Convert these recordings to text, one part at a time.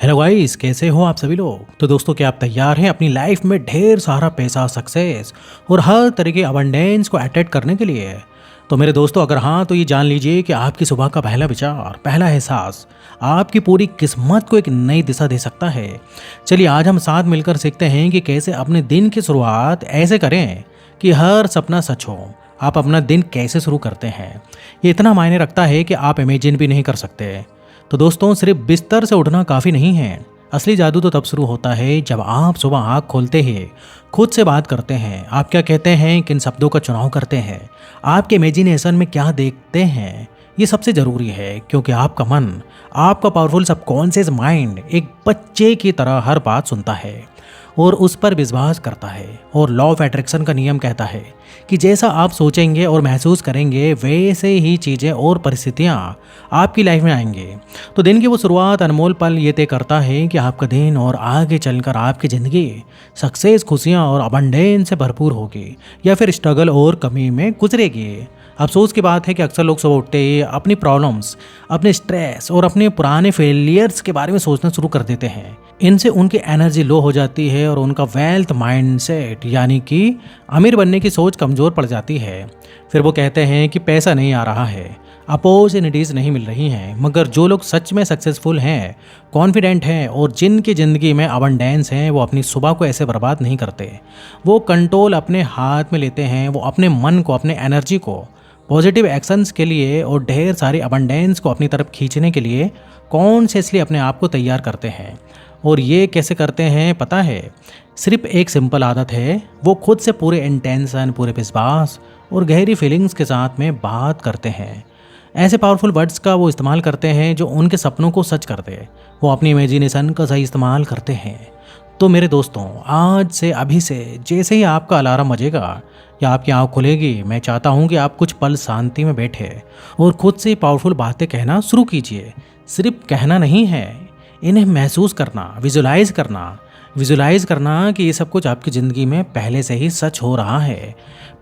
Hello guys, कैसे हो आप सभी लोग। तो दोस्तों, क्या आप तैयार हैं अपनी लाइफ में ढेर सारा पैसा, सक्सेस और हर तरह के अबंडेंस को अट्रैक्ट करने के लिए। तो मेरे दोस्तों, अगर हाँ तो ये जान लीजिए कि आपकी सुबह का पहला विचार, पहला एहसास आपकी पूरी किस्मत को एक नई दिशा दे सकता है। चलिए आज हम साथ मिलकर सीखते हैं कि कैसे अपने दिन की शुरुआत ऐसे करें कि हर सपना सच हो। आप अपना दिन कैसे शुरू करते हैं, ये इतना मायने रखता है कि आप इमेजिन भी नहीं कर सकते। तो दोस्तों, सिर्फ बिस्तर से उठना काफ़ी नहीं है। असली जादू तो तब शुरू होता है जब आप सुबह आँख खोलते ही खुद से बात करते हैं। आप क्या कहते हैं, किन शब्दों का चुनाव करते हैं, आपके इमेजिनेशन में क्या देखते हैं, ये सबसे ज़रूरी है। क्योंकि आपका मन, आपका पावरफुल सबकॉन्शियस माइंड एक बच्चे की तरह हर बात सुनता है और उस पर विश्वास करता है। और लॉ ऑफ अट्रैक्शन का नियम कहता है कि जैसा आप सोचेंगे और महसूस करेंगे, वैसे ही चीज़ें और परिस्थितियाँ आपकी लाइफ में आएंगे। तो दिन की वो शुरुआत, अनमोल पल ये तय करता है कि आपका दिन और आगे चलकर आपकी ज़िंदगी सक्सेस, खुशियाँ और अबंडेंस से भरपूर होगी या फिर स्ट्रगल और कमी में गुजरेगी। अफसोस की बात है कि अक्सर लोग सुबह उठते ही अपनी प्रॉब्लम्स, अपने स्ट्रेस और अपने पुराने फेलियर्स के बारे में सोचना शुरू कर देते हैं। इनसे उनकी एनर्जी लो हो जाती है और उनका वेल्थ माइंडसेट यानी कि अमीर बनने की सोच कमज़ोर पड़ जाती है। फिर वो कहते हैं कि पैसा नहीं आ रहा है, अपॉर्चुनिटीज़ नहीं मिल रही हैं। मगर जो लोग सच में सक्सेसफुल हैं, कॉन्फिडेंट हैं और जिनकी ज़िंदगी में अबंडेंस हैं, वो अपनी सुबह को ऐसे बर्बाद नहीं करते। वो कंट्रोल अपने हाथ में लेते हैं। वो अपने मन को, अपने एनर्जी को पॉजिटिव एक्शंस के लिए और ढेर सारी अबंडेंस को अपनी तरफ खींचने के लिए कॉन्शियसली अपने आप को तैयार करते हैं। और ये कैसे करते हैं पता है? सिर्फ एक सिंपल आदत है। वो खुद से पूरे इंटेंशन, पूरे विश्वास और गहरी फीलिंग्स के साथ में बात करते हैं। ऐसे पावरफुल वर्ड्स का वो इस्तेमाल करते हैं जो उनके सपनों को सच कर दे। वो अपनी इमेजिनेशन का सही इस्तेमाल करते हैं। तो मेरे दोस्तों, आज से, अभी से, जैसे ही आपका अलार्म बजेगा या आपकी आँख खुलेगी, मैं चाहता हूँ कि आप कुछ पल शांति में बैठे और खुद से पावरफुल बातें कहना शुरू कीजिए। सिर्फ कहना नहीं है, इन्हें महसूस करना, विजुलाइज करना कि ये सब कुछ आपकी ज़िंदगी में पहले से ही सच हो रहा है।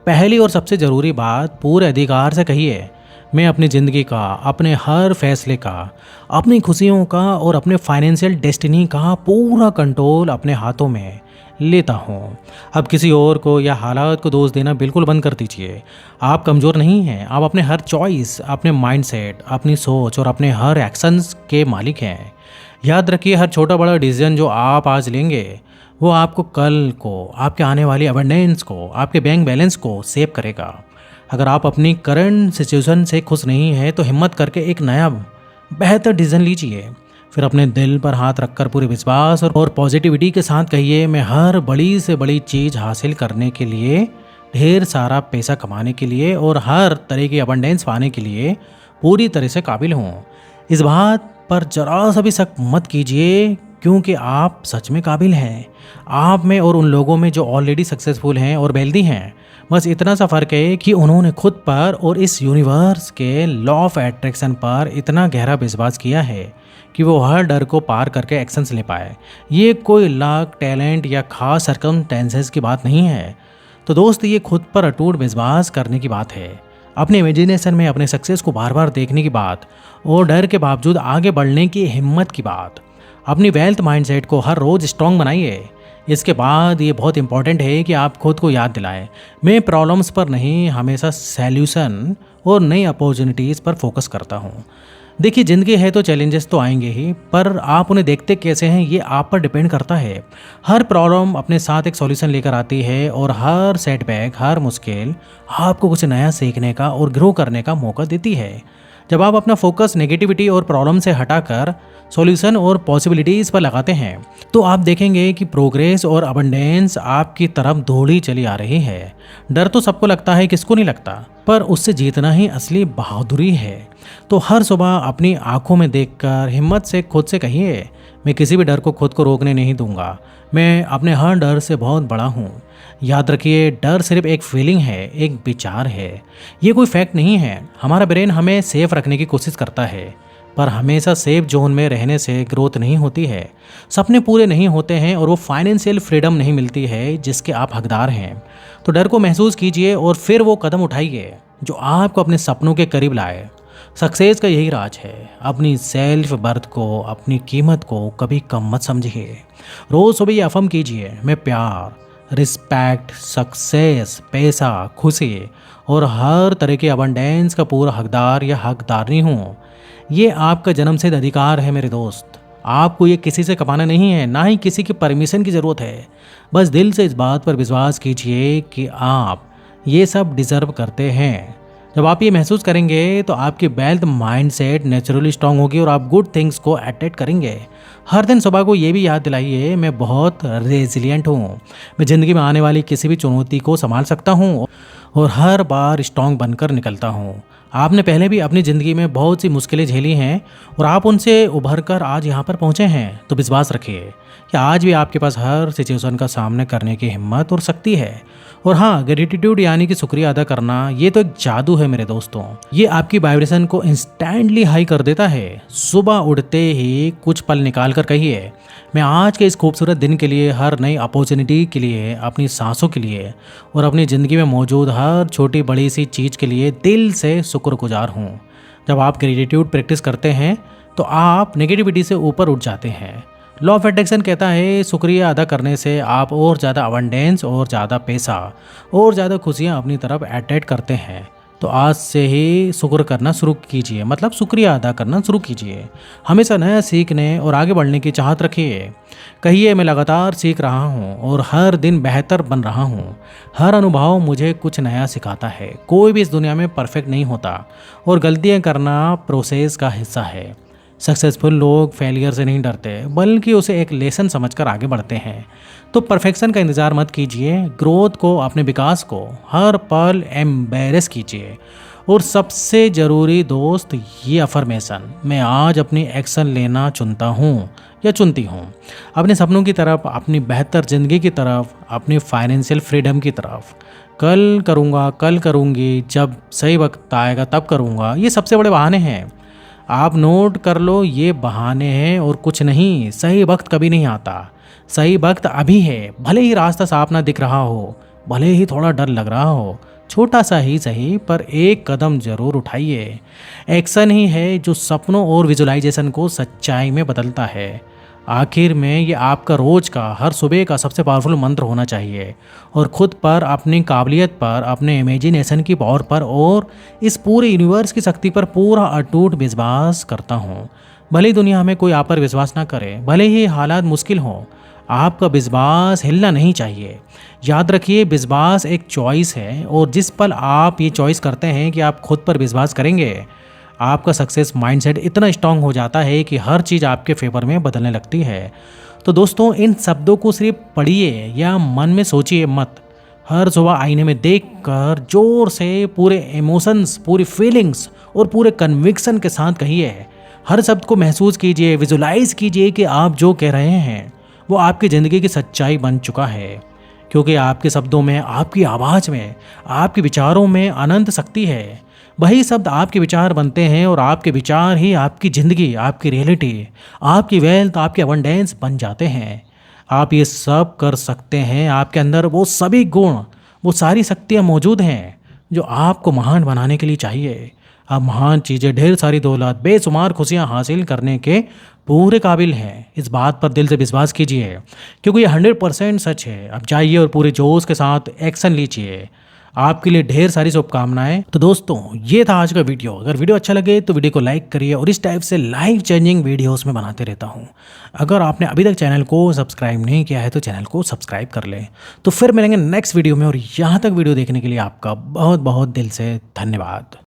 पहली और सबसे ज़रूरी बात, पूरे अधिकार से कहिए, मैं अपनी ज़िंदगी का, अपने हर फैसले का, अपनी खुशियों का और अपने फाइनेंशियल डेस्टिनी का पूरा कंट्रोल अपने हाथों में लेता हूँ। अब किसी और को या हालात को दोष देना बिल्कुल बंद कर दीजिए। आप कमज़ोर नहीं हैं। आप अपने हर चॉइस, अपने माइंडसेट, अपनी सोच और अपने हर एक्शंस के मालिक हैं। याद रखिए, हर छोटा बड़ा डिसीजन जो आप आज लेंगे, वो आपको कल को, आपके आने वाली अबंडेंस को, आपके बैंक बैलेंस को सेव करेगा। अगर आप अपनी करंट सिचुएशन से खुश नहीं हैं, तो हिम्मत करके एक नया बेहतर डिसीजन लीजिए। फिर अपने दिल पर हाथ रखकर पूरे विश्वास और पॉजिटिविटी के साथ कहिए, मैं हर बड़ी से बड़ी चीज़ हासिल करने के लिए, ढेर सारा पैसा कमाने के लिए और हर तरह की अबंडेंस पाने के लिए पूरी तरह से काबिल हूँ। इस बात पर जरा सा भी शक मत कीजिए, क्योंकि आप सच में काबिल हैं। आप में और उन लोगों में जो ऑलरेडी सक्सेसफुल हैं और वेल्दी हैं, बस इतना सा फ़र्क है कि उन्होंने खुद पर और इस यूनिवर्स के लॉ ऑफ अट्रैक्शन पर इतना गहरा विश्वास किया है कि वो हर डर को पार करके एक्शंस ले पाए। ये कोई लक, टैलेंट या खास सर्कमस्टेंसेस की बात नहीं है। तो दोस्त, ये खुद पर अटूट विश्वास करने की बात है। अपने इमेजिनेशन में अपने सक्सेस को बार बार देखने की बात और डर के बावजूद आगे बढ़ने की हिम्मत की बात। अपनी वेल्थ माइंडसेट को हर रोज़ स्ट्रॉन्ग बनाइए। इसके बाद ये बहुत इंपॉर्टेंट है कि आप खुद को याद दिलाएं, मैं प्रॉब्लम्स पर नहीं, हमेशा सॉल्यूशन और नई अपॉर्चुनिटीज़ पर फोकस करता हूँ। देखिए, ज़िंदगी है तो चैलेंजेस तो आएंगे ही, पर आप उन्हें देखते कैसे हैं ये आप पर डिपेंड करता है। हर प्रॉब्लम अपने साथ एक सॉल्यूशन लेकर आती है और हर सेटबैक, हर मुश्किल आपको कुछ नया सीखने का और ग्रो करने का मौका देती है। जब आप अपना फोकस नेगेटिविटी और प्रॉब्लम से हटाकर सॉल्यूशन और पॉसिबिलिटीज़ पर लगाते हैं, तो आप देखेंगे कि प्रोग्रेस और अबंडेंस आपकी तरफ दौड़ी चली आ रही है। डर तो सबको लगता है, किसको नहीं लगता, पर उससे जीतना ही असली बहादुरी है। तो हर सुबह अपनी आंखों में देखकर हिम्मत से खुद से कहिए, मैं किसी भी डर को खुद को रोकने नहीं दूंगा, मैं अपने हर डर से बहुत बड़ा हूँ। याद रखिए, डर सिर्फ एक फीलिंग है, एक विचार है, ये कोई फैक्ट नहीं है। हमारा ब्रेन हमें सेफ रखने की कोशिश करता है, पर हमेशा सेफ जोन में रहने से ग्रोथ नहीं होती है, सपने पूरे नहीं होते हैं और वो फाइनेंशियल फ्रीडम नहीं मिलती है जिसके आप हकदार हैं। तो डर को महसूस कीजिए और फिर वो कदम उठाइए जो आपको अपने सपनों के करीब लाए। सक्सेस का यही राज है। अपनी सेल्फ वर्थ को, अपनी कीमत को कभी कम मत समझिए। रोज़ सुबह ये अफ़र्म कीजिए, मैं प्यार, रिस्पेक्ट, सक्सेस, पैसा, खुशी और हर तरह के अबंडेंस का पूरा हकदार या हकदारनी हूँ। ये आपका जन्मसिद्ध अधिकार है मेरे दोस्त। आपको ये किसी से कमाना नहीं है, ना ही किसी की परमिशन की ज़रूरत है। बस दिल से इस बात पर विश्वास कीजिए कि आप ये सब डिज़र्व करते हैं। जब आप ये महसूस करेंगे तो आपकी वेल्थ माइंडसेट नेचुरली स्ट्रांग होगी और आप गुड थिंग्स को अट्रैक्ट करेंगे। हर दिन सुबह को ये भी याद दिलाइए, मैं बहुत रेजिलिएंट हूँ। मैं ज़िंदगी में आने वाली किसी भी चुनौती को संभाल सकता हूँ और हर बार स्ट्रांग बनकर निकलता हूँ। आपने पहले भी अपनी ज़िंदगी में बहुत सी मुश्किलें झेली हैं और आप उनसे उभर कर आज यहाँ पर पहुँचे हैं। तो विश्वास रखिए कि आज भी आपके पास हर सिचुएशन का सामना करने की हिम्मत और शक्ति है। और हाँ, ग्रेटिट्यूड यानी कि शुक्रिया अदा करना, ये तो एक जादू है मेरे दोस्तों। ये आपकी वाइब्रेशन को इंस्टेंटली हाई कर देता है। सुबह उठते ही कुछ पल निकाल कर कहिए, मैं आज के इस खूबसूरत दिन के लिए, हर नई अपॉर्चुनिटी के लिए, अपनी सांसों के लिए और अपनी ज़िंदगी में मौजूद हर छोटी बड़ी सी चीज़ के लिए दिल से शुक्रगुजार हूँ। जब आप ग्रेटिट्यूड प्रैक्टिस करते हैं तो आप नेगेटिविटी से ऊपर उठ जाते हैं। लॉ ऑफ अट्रैक्शन कहता है, शुक्रिया अदा करने से आप और ज़्यादा अबंडेंस और ज़्यादा पैसा और ज़्यादा खुशियाँ अपनी तरफ अट्रैक्ट करते हैं। तो आज से ही शुक्र करना शुरू कीजिए, मतलब शुक्रिया अदा करना शुरू कीजिए। हमेशा नया सीखने और आगे बढ़ने की चाहत रखिए। कहिए, मैं लगातार सीख रहा हूँ और हर दिन बेहतर बन रहा हूँ। हर अनुभव मुझे कुछ नया सिखाता है। कोई भी इस दुनिया में परफेक्ट नहीं होता और गलतियाँ करना प्रोसेस का हिस्सा है। सक्सेसफुल लोग फेलियर से नहीं डरते, बल्कि उसे एक लेसन समझकर आगे बढ़ते हैं। तो परफेक्शन का इंतज़ार मत कीजिए। ग्रोथ को, अपने विकास को हर पल एम्बेरस कीजिए। और सबसे ज़रूरी दोस्त, ये अफर्मेशन, मैं आज अपनी एक्शन लेना चुनता हूँ या चुनती हूँ। अपने सपनों की तरफ, अपनी बेहतर ज़िंदगी की तरफ, अपनी फाइनेंशियल फ्रीडम की तरफ। कल करूँगा, कल करूँगी, जब सही वक्त आएगा तब करूँगा, ये सबसे बड़े बहाने हैं। आप नोट कर लो, ये बहाने हैं और कुछ नहीं। सही वक्त कभी नहीं आता। सही वक्त अभी है। भले ही रास्ता साफ ना दिख रहा हो, भले ही थोड़ा डर लग रहा हो, छोटा सा ही सही, पर एक कदम जरूर उठाइए। एक्शन ही है जो सपनों और विजुलाइजेशन को सच्चाई में बदलता है। आखिर में ये आपका रोज का, हर सुबह का सबसे पावरफुल मंत्र होना चाहिए। और खुद पर, अपनी काबिलियत पर, अपने इमेजिनेशन की पावर पर और इस पूरे यूनिवर्स की शक्ति पर पूरा अटूट विश्वास करता हूँ। भले ही दुनिया में कोई आप पर विश्वास ना करे, भले ही हालात मुश्किल हों, आपका विश्वास हिलना नहीं चाहिए। याद रखिए, विश्वास एक चॉइस है और जिस पल आप ये चॉइस करते हैं कि आप खुद पर विश्वास करेंगे, आपका सक्सेस माइंडसेट इतना स्ट्रांग हो जाता है कि हर चीज़ आपके फेवर में बदलने लगती है। तो दोस्तों, इन शब्दों को सिर्फ पढ़िए या मन में सोचिए मत। हर सुबह आईने में देखकर जोर से पूरे इमोशंस, पूरी फीलिंग्स और पूरे कन्विक्शन के साथ कहिए। हर शब्द को महसूस कीजिए, विजुलाइज कीजिए कि आप जो कह रहे हैं वो आपकी ज़िंदगी की सच्चाई बन चुका है। क्योंकि आपके शब्दों में, आपकी आवाज़ में, आपके विचारों में अनंत शक्ति है। वही शब्द आपके विचार बनते हैं और आपके विचार ही आपकी ज़िंदगी, आपकी रियलिटी, आपकी वेल्थ, आपके अबंडेंस बन जाते हैं। आप ये सब कर सकते हैं। आपके अंदर वो सभी गुण, वो सारी शक्तियाँ मौजूद हैं जो आपको महान बनाने के लिए चाहिए। आप महान चीज़ें, ढेर सारी दौलत, बेशुमार खुशियाँ हासिल करने के पूरे काबिल हैं। इस बात पर दिल से विश्वास कीजिए, क्योंकि ये 100% सच है। अब जाइए और पूरे जोश के साथ एक्शन लीजिए। आपके लिए ढेर सारी शुभकामनाएं। तो दोस्तों, ये था आज का वीडियो। अगर वीडियो अच्छा लगे तो वीडियो को लाइक करिए और इस टाइप से लाइफ चेंजिंग वीडियोस में बनाते रहता हूँ। अगर आपने अभी तक चैनल को सब्सक्राइब नहीं किया है तो चैनल को सब्सक्राइब कर लें। तो फिर मिलेंगे नेक्स्ट वीडियो में, और यहाँ तक वीडियो देखने के लिए आपका बहुत बहुत दिल से धन्यवाद।